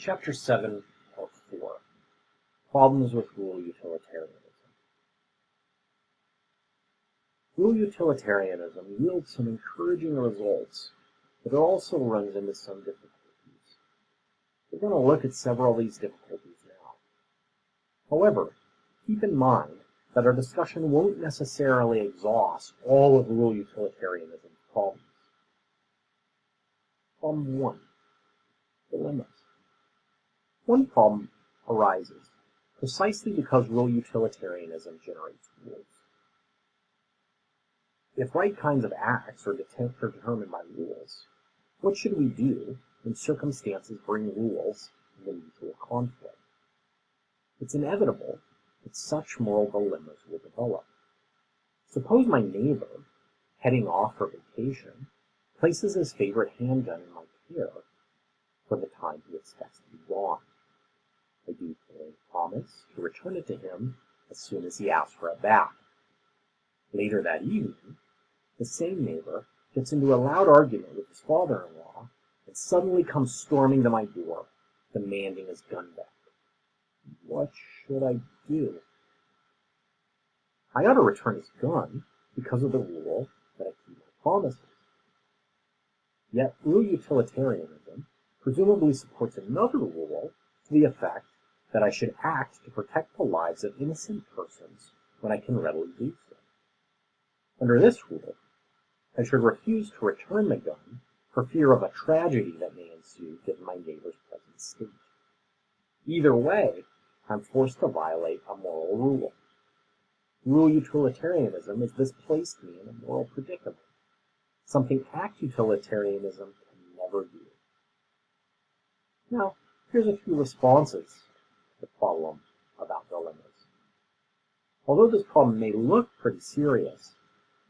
Chapter 7, Part 4, Problems with Rule Utilitarianism. Rule utilitarianism yields some encouraging results, but it also runs into some difficulties. We're going to look at several of these difficulties now. However, keep in mind that our discussion won't necessarily exhaust all of rule utilitarianism's problems. Problem 1. Dilemmas. One problem arises precisely because rule utilitarianism generates rules. If right kinds of acts are determined by rules, what should we do when circumstances bring rules into mutual conflict? It's inevitable that such moral dilemmas will develop. Suppose my neighbor, heading off for vacation, places his favorite handgun in my care for the time he expects to be gone. I dutifully promise to return it to him as soon as he asks for it back. Later that evening, the same neighbor gets into a loud argument with his father-in-law and suddenly comes storming to my door, demanding his gun back. What should I do? I ought to return his gun because of the rule that I keep my promises. Yet rule utilitarianism presumably supports another rule to the effect that I should act to protect the lives of innocent persons when I can readily do so. Under this rule, I should refuse to return the gun for fear of a tragedy that may ensue given my neighbor's present state. Either way, I'm forced to violate a moral rule. Rule utilitarianism has thus placed me in a moral predicament, something act utilitarianism can never do. Now, here's a few responses to the problem about dilemmas. Although this problem may look pretty serious,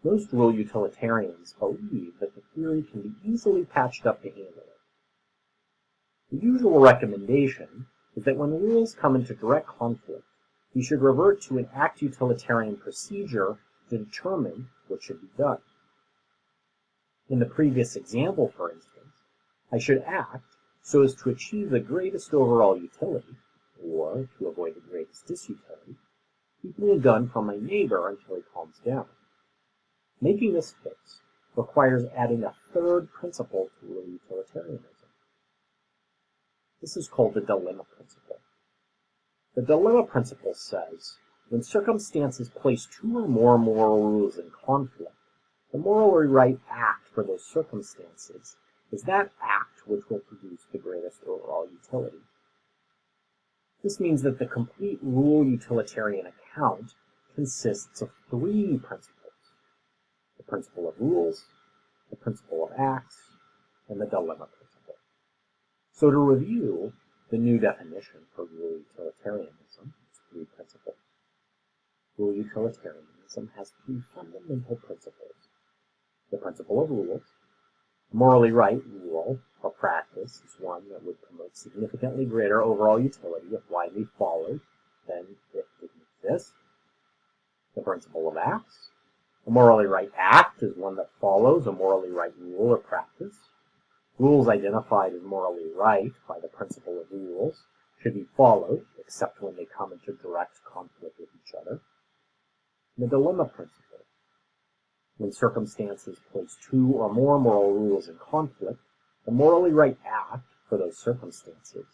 most rule utilitarians believe that the theory can be easily patched up to handle it. The usual recommendation is that when rules come into direct conflict, you should revert to an act utilitarian procedure to determine what should be done. In the previous example, for instance, I should act so as to achieve the greatest overall utility, or to avoid the greatest disutility, keeping a gun from my neighbor until he calms down. Making this fix requires adding a third principle to rule utilitarianism. This is called the dilemma principle. The dilemma principle says, when circumstances place two or more moral rules in conflict, the morally right act for those circumstances is that act which will produce the greatest overall utility. This means that the complete rule utilitarian account consists of three principles: the principle of rules, the principle of acts, and the dilemma principle. So to review, the new definition for rule utilitarianism is three principles. Rule utilitarianism has three fundamental principles: the principle of rules. A morally right rule or practice is one that would promote significantly greater overall utility if widely followed than if it didn't exist. The principle of acts. A morally right act is one that follows a morally right rule or practice. Rules identified as morally right by the principle of rules should be followed, except when they come into direct conflict with each other. The dilemma principle. When circumstances place two or more moral rules in conflict, the morally right act for those circumstances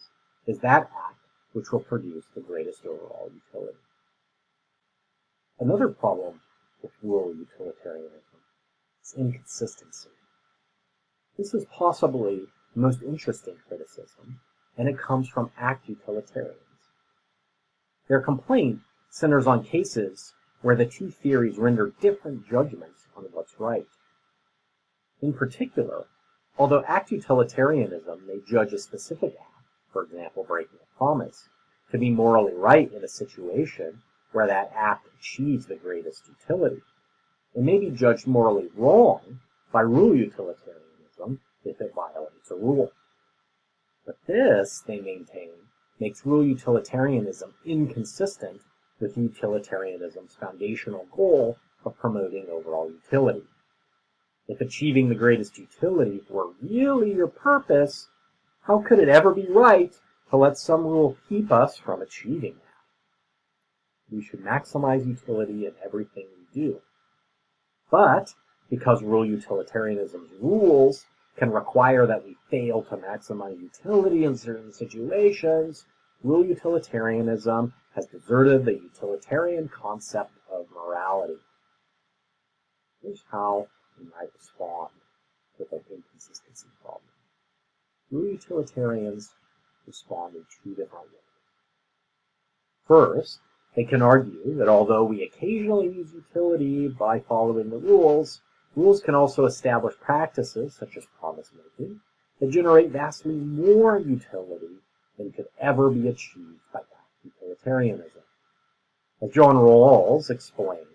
is that act which will produce the greatest overall utility. Another problem with rule utilitarianism is inconsistency. This is possibly the most interesting criticism, and it comes from act utilitarians. Their complaint centers on cases where the two theories render different judgments on what's right. In particular, although act utilitarianism may judge a specific act, for example breaking a promise, to be morally right in a situation where that act achieves the greatest utility, it may be judged morally wrong by rule utilitarianism if it violates a rule. But this, they maintain, makes rule utilitarianism inconsistent with utilitarianism's foundational goal of promoting overall utility. If achieving the greatest utility were really your purpose, how could it ever be right to let some rule keep us from achieving that. We should maximize utility in everything we do. But because rule utilitarianism's rules can require that we fail to maximize utility in certain situations, rule utilitarianism has deserted the utilitarian concept of morality. Here's how we might respond with an inconsistency problem. Rule utilitarians respond in two different ways. First, they can argue that although we occasionally use utility by following the rules, rules can also establish practices, such as promise making, that generate vastly more utility than could ever be achieved by utilitarianism. As John Rawls explains,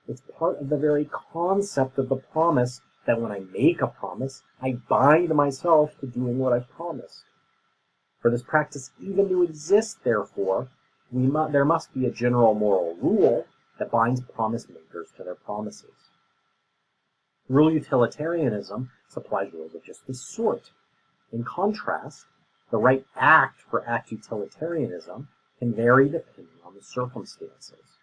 it's part of the very concept of the promise that when I make a promise, I bind myself to doing what I've promised. For this practice even to exist, therefore, there must be a general moral rule that binds promise makers to their promises. Rule utilitarianism supplies rules of just this sort. In contrast, the right act for act utilitarianism can vary depending on the circumstances.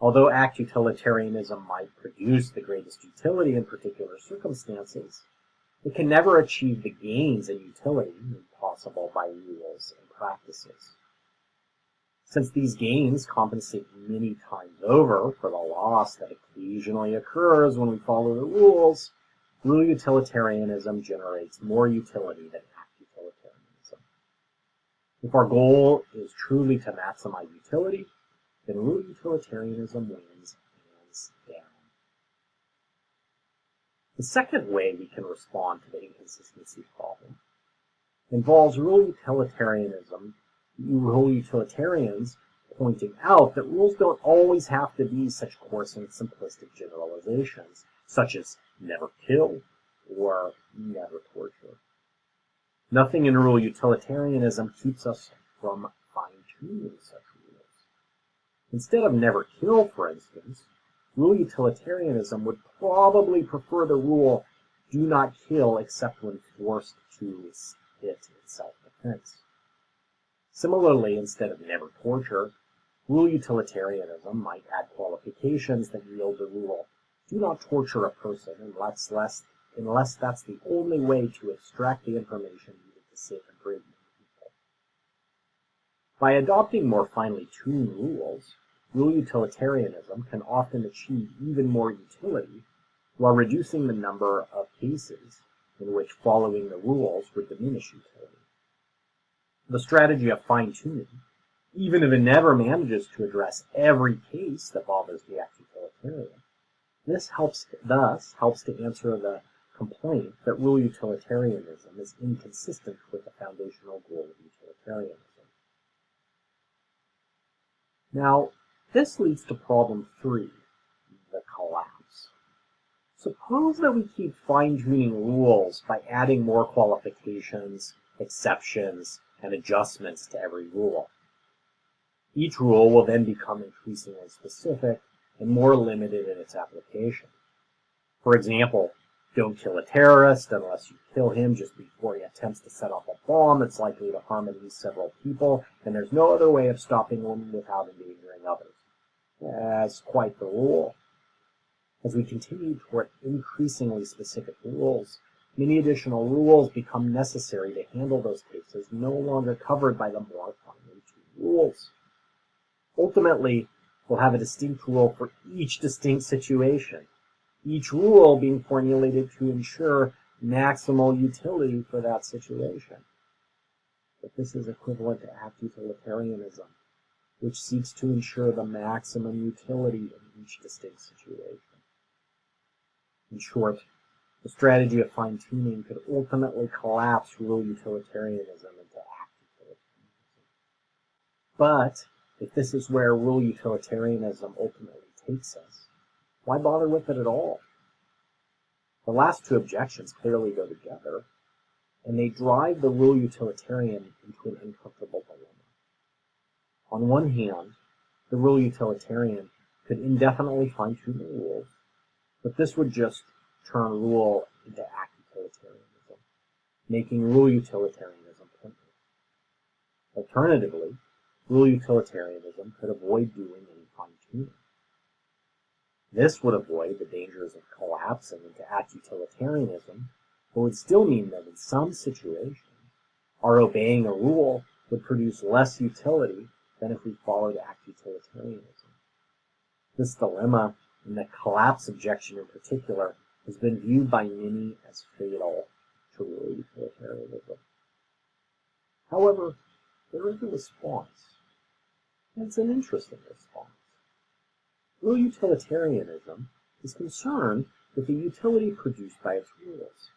Although act utilitarianism might produce the greatest utility in particular circumstances, it can never achieve the gains in utility made possible by rules and practices. Since these gains compensate many times over for the loss that occasionally occurs when we follow the rules, rule utilitarianism generates more utility than act utilitarianism. If our goal is truly to maximize utility, then rule utilitarianism wins hands down. The second way we can respond to the inconsistency problem involves rule utilitarians pointing out that rules don't always have to be such coarse and simplistic generalizations, such as never kill or never torture. Nothing in rule utilitarianism keeps us from fine-tuning such rules. Instead of never kill, for instance, rule utilitarianism would probably prefer the rule do not kill except when forced to it in self-defense. Similarly, instead of never torture, rule utilitarianism might add qualifications that yield the rule do not torture a person unless that's the only way to extract the information needed to save a great many people. By adopting more finely tuned rules, rule utilitarianism can often achieve even more utility while reducing the number of cases in which following the rules would diminish utility. The strategy of fine-tuning, even if it never manages to address every case that bothers the act utilitarian, this thus helps to answer the complaint that rule utilitarianism is inconsistent with the foundational goal of utilitarianism. Now, this leads to problem 3, the collapse. Suppose that we keep fine-tuning rules by adding more qualifications, exceptions, and adjustments to every rule. Each rule will then become increasingly specific and more limited in its application. For example, don't kill a terrorist unless you kill him just before he attempts to set off a bomb that's likely to harm at least several people, and there's no other way of stopping him without endangering others. That's quite the rule. As we continue toward increasingly specific rules, many additional rules become necessary to handle those cases no longer covered by the more finely tuned rules. Ultimately, we'll have a distinct rule for each distinct situation, each rule being formulated to ensure maximal utility for that situation. But this is equivalent to act utilitarianism, which seeks to ensure the maximum utility in each distinct situation. In short, the strategy of fine-tuning could ultimately collapse rule utilitarianism into act utilitarianism. But if this is where rule utilitarianism ultimately takes us, why bother with it at all? The last two objections clearly go together, and they drive the rule utilitarian into an uncomfortable dilemma. On one hand, the rule utilitarian could indefinitely fine-tune the rules, but this would just turn rule into act utilitarianism, making rule utilitarianism pointless. Alternatively, rule utilitarianism could avoid doing any fine-tuning. This would avoid the dangers of collapsing into act utilitarianism, but would still mean that in some situations, our obeying a rule would produce less utility than if we followed act utilitarianism. This dilemma, and the collapse objection in particular, has been viewed by many as fatal to rule utilitarianism. However, there is a response, and it's an interesting response. Real utilitarianism is concerned with the utility produced by its rules,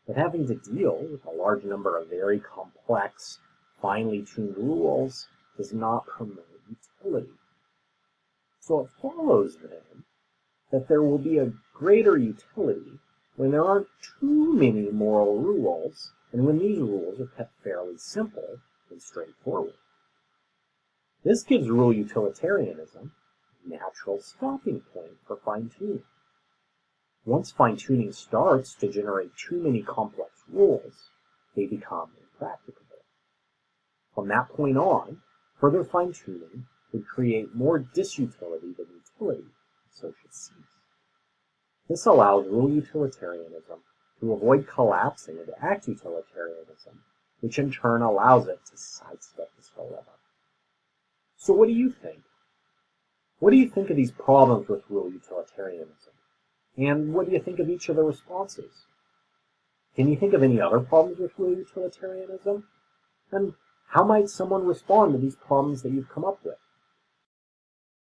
but having to deal with a large number of very complex, finely tuned rules does not promote utility. So it follows, then, that there will be a greater utility when there aren't too many moral rules, and when these rules are kept fairly simple and straightforward. This gives rule utilitarianism a natural stopping point for fine-tuning. Once fine-tuning starts to generate too many complex rules, they become impracticable. From that point on, further fine-tuning would create more disutility than utility, so should cease. This allows rule utilitarianism to avoid collapsing into act utilitarianism, which in turn allows it to sidestep this dilemma. So what do you think? What do you think of these problems with rule utilitarianism? And what do you think of each of the responses? Can you think of any other problems with rule utilitarianism? And how might someone respond to these problems that you've come up with?